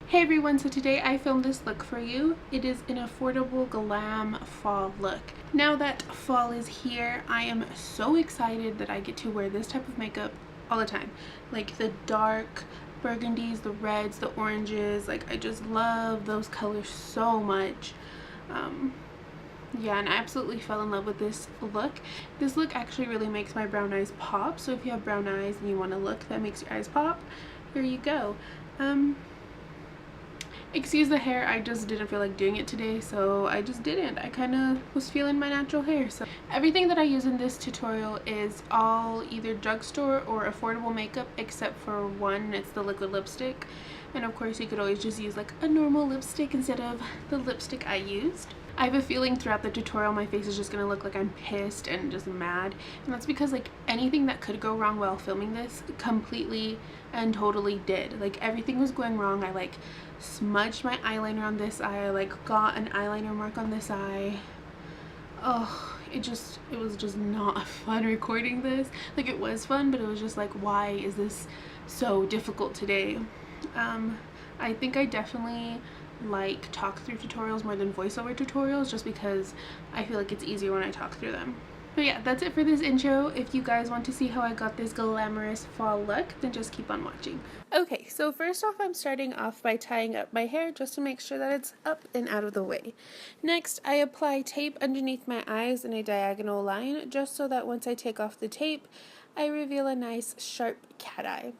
Hey everyone, so today I filmed this look for you. It is an affordable glam fall look. Now that fall is here, I am so excited that I get to wear this type of makeup all the time. Like the dark burgundies, the reds, the oranges, like I just love those colors so much. Yeah, and I absolutely fell in love with this look. This look actually really makes my brown eyes pop, so if you have brown eyes and you want a look that makes your eyes pop, here you go. Excuse the hair, I just didn't feel like doing it today, so I just didn't. I kind of was feeling my natural hair. So everything that I use in this tutorial is all either drugstore or affordable makeup, except for one, it's the liquid lipstick. And of course you could always just use like a normal lipstick instead of the lipstick I used. I have a feeling throughout the tutorial my face is just going to look like I'm pissed and just mad, and that's because like anything that could go wrong while filming this completely and totally did. Like everything was going wrong. I like smudged my eyeliner on this eye, I like got an eyeliner mark on this eye. Oh, it was just not fun recording this. Like it was fun, but it was just like, why is this so difficult today? I think I definitely like talk through tutorials more than voiceover tutorials, just because I feel like it's easier when I talk through them. But yeah, that's it for this intro. If you guys want to see how I got this glamorous fall look, then just keep on watching. Okay, so first off, I'm starting off by tying up my hair just to make sure that it's up and out of the way. Next, I apply tape underneath my eyes in a diagonal line, just so that once I take off the tape, I reveal a nice sharp cat eye.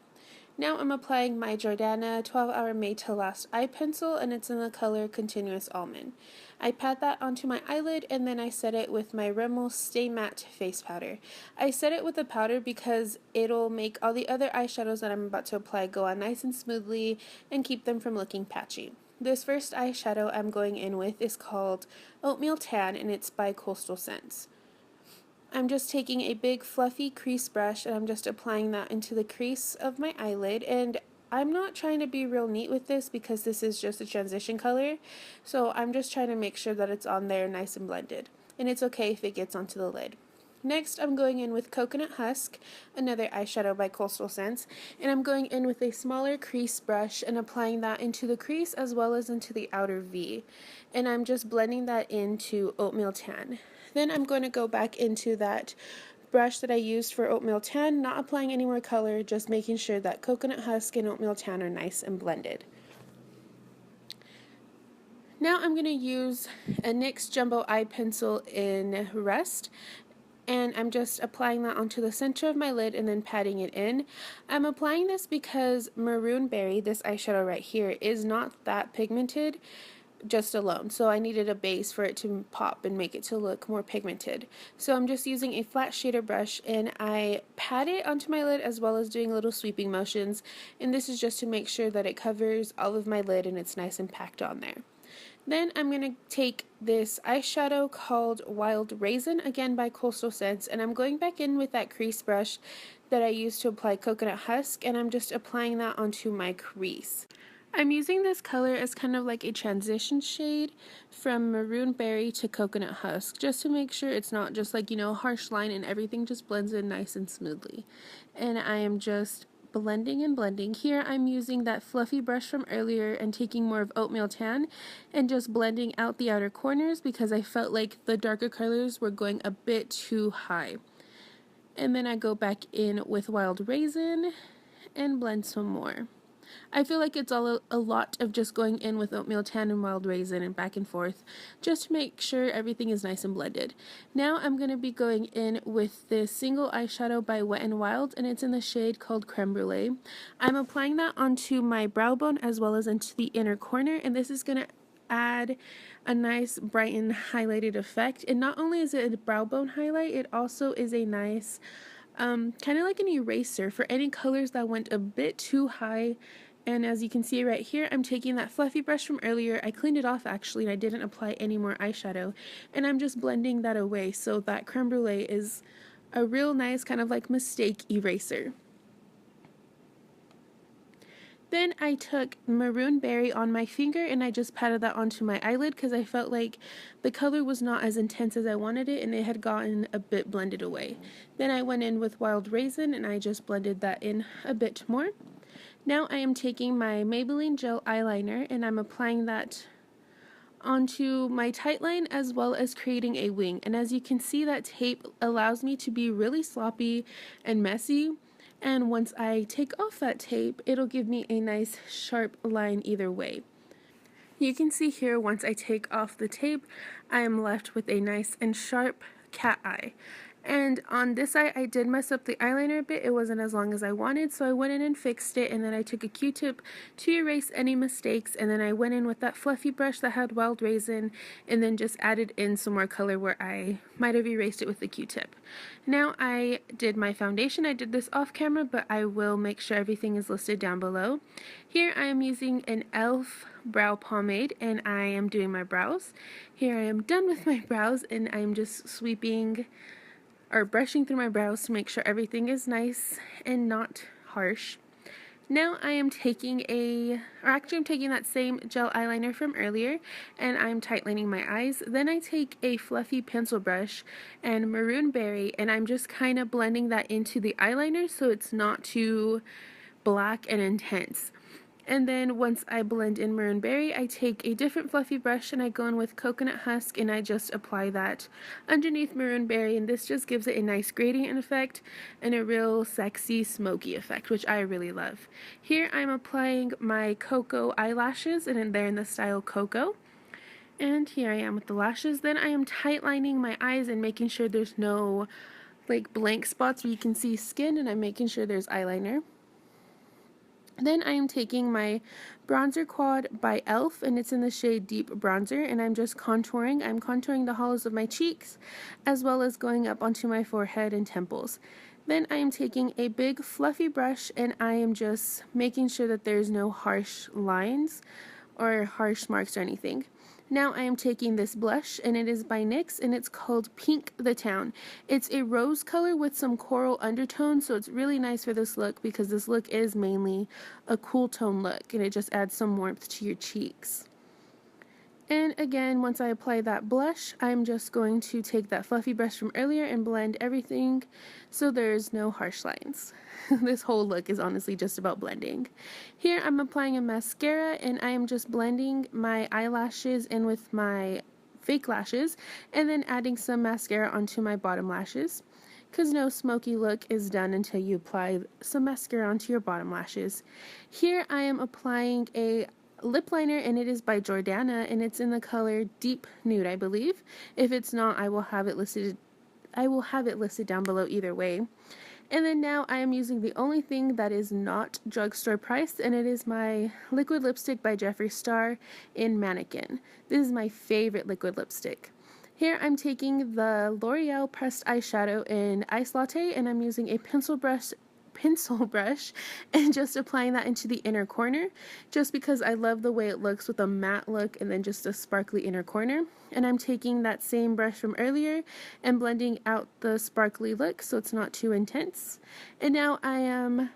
Now I'm applying my Jordana 12-Hour Made to Last eye pencil, and it's in the color Continuous Almond. I pat that onto my eyelid, and then I set it with my Rimmel Stay Matte face powder. I set it with the powder because it'll make all the other eyeshadows that I'm about to apply go on nice and smoothly and keep them from looking patchy. This first eyeshadow I'm going in with is called Oat Meal Tan, and it's by Coastal Scents. I'm just taking a big fluffy crease brush and I'm just applying that into the crease of my eyelid, and I'm not trying to be real neat with this because this is just a transition color, so I'm just trying to make sure that it's on there nice and blended, and it's okay if it gets onto the lid. Next, I'm going in with Coconut Husk, another eyeshadow by Coastal Scents, and I'm going in with a smaller crease brush and applying that into the crease as well as into the outer V, and I'm just blending that into Oatmeal Tan. Then I'm going to go back into that brush that I used for Oatmeal Tan, not applying any more color, just making sure that Coconut Husk and Oatmeal Tan are nice and blended. Now I'm going to use a NYX Jumbo Eye Pencil in Rust, and I'm just applying that onto the center of my lid and then patting it in. I'm applying this because Maroon Berry, this eyeshadow right here, is not that pigmented just alone, so I needed a base for it to pop and make it to look more pigmented. So I'm just using a flat shader brush and I pat it onto my lid as well as doing little sweeping motions, and this is just to make sure that it covers all of my lid and it's nice and packed on there. Then I'm going to take this eyeshadow called Wild Raisin, again by Coastal Scents, and I'm going back in with that crease brush that I used to apply Coconut Husk, and I'm just applying that onto my crease. I'm using this color as kind of like a transition shade from Maroon Berry to Coconut Husk, just to make sure it's not just like, a harsh line and everything just blends in nice and smoothly. And I am just blending and blending. Here I'm using that fluffy brush from earlier and taking more of Oatmeal Tan and just blending out the outer corners because I felt like the darker colors were going a bit too high. And then I go back in with Wild Raisin and blend some more. I feel like it's all a lot of just going in with Oatmeal Tan and Wild Raisin and back and forth just to make sure everything is nice and blended. Now I'm going to be going in with this single eyeshadow by Wet n Wild, and it's in the shade called Crème Brule. I'm applying that onto my brow bone as well as into the inner corner, and this is going to add a nice brightened highlighted effect. And not only is it a brow bone highlight, it also is a nice kind of like an eraser for any colors that went a bit too high. And as you can see right here, I'm taking that fluffy brush from earlier. I cleaned it off actually, and I didn't apply any more eyeshadow, and I'm just blending that away so that Crème Brule is a real nice kind of like mistake eraser. Then I took Maroon Berry on my finger and I just patted that onto my eyelid because I felt like the color was not as intense as I wanted it and it had gotten a bit blended away. Then I went in with Wild Raisin and I just blended that in a bit more. Now I am taking my Maybelline gel eyeliner and I'm applying that onto my tight line as well as creating a wing. And as you can see, that tape allows me to be really sloppy and messy. And once I take off that tape, it'll give me a nice sharp line either way. You can see here, once I take off the tape, I am left with a nice and sharp cat eye. And on this eye, I did mess up the eyeliner a bit. It wasn't as long as I wanted, so I went in and fixed it, and then I took a Q-tip to erase any mistakes, and then I went in with that fluffy brush that had Wild Raisin, and then just added in some more color where I might have erased it with the Q-tip. Now I did my foundation. I did this off camera, but I will make sure everything is listed down below. Here I am using an E.L.F. brow pomade, and I am doing my brows. Here I am done with my brows, and I'm just sweeping or brushing through my brows to make sure everything is nice and not harsh. Now I am taking I'm taking that same gel eyeliner from earlier and I'm tightening my eyes. Then I take a fluffy pencil brush and Maroon Berry and I'm just kind of blending that into the eyeliner so it's not too black and intense. And then once I blend in Maroon Berry, I take a different fluffy brush and I go in with Coconut Husk and I just apply that underneath Maroon Berry, and this just gives it a nice gradient effect and a real sexy smoky effect, which I really love. Here I'm applying my Koko eyelashes and they're in the style Koko. And here I am with the lashes. Then I am tightlining my eyes and making sure there's no like blank spots where you can see skin, and I'm making sure there's eyeliner. Then I am taking my bronzer quad by E.L.F. and it's in the shade Deep Bronzer, and I'm just contouring. I'm contouring the hollows of my cheeks as well as going up onto my forehead and temples. Then I am taking a big fluffy brush and I am just making sure that there's no harsh lines or harsh marks or anything. Now I am taking this blush and it is by NYX and it's called Pink the Town. It's a rose color with some coral undertones, so it's really nice for this look because this look is mainly a cool tone look and it just adds some warmth to your cheeks. And again, once I apply that blush, I'm just going to take that fluffy brush from earlier and blend everything so there's no harsh lines. This whole look is honestly just about blending. Here I'm applying a mascara and I am just blending my eyelashes in with my fake lashes and then adding some mascara onto my bottom lashes, because no smoky look is done until you apply some mascara onto your bottom lashes. Here I am applying a lip liner and it is by Jordana and it's in the color Deep Nude, I believe. If it's not, I will have it listed down below either way. And then now I am using the only thing that is not drugstore priced, and it is my liquid lipstick by Jeffree Star in Mannequin. This is my favorite liquid lipstick. Here I'm taking the L'Oreal pressed eyeshadow in Ice Latte and I'm using a pencil brush and just applying that into the inner corner just because I love the way it looks with a matte look and then just a sparkly inner corner. And I'm taking that same brush from earlier and blending out the sparkly look so it's not too intense. And now I am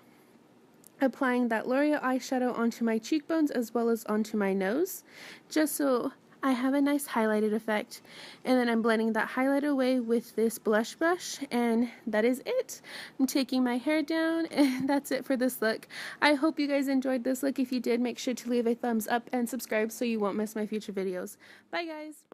applying that L'Oreal eyeshadow onto my cheekbones as well as onto my nose just so I have a nice highlighted effect, and then I'm blending that highlight away with this blush brush, and that is it. I'm taking my hair down, and that's it for this look. I hope you guys enjoyed this look. If you did, make sure to leave a thumbs up and subscribe so you won't miss my future videos. Bye guys!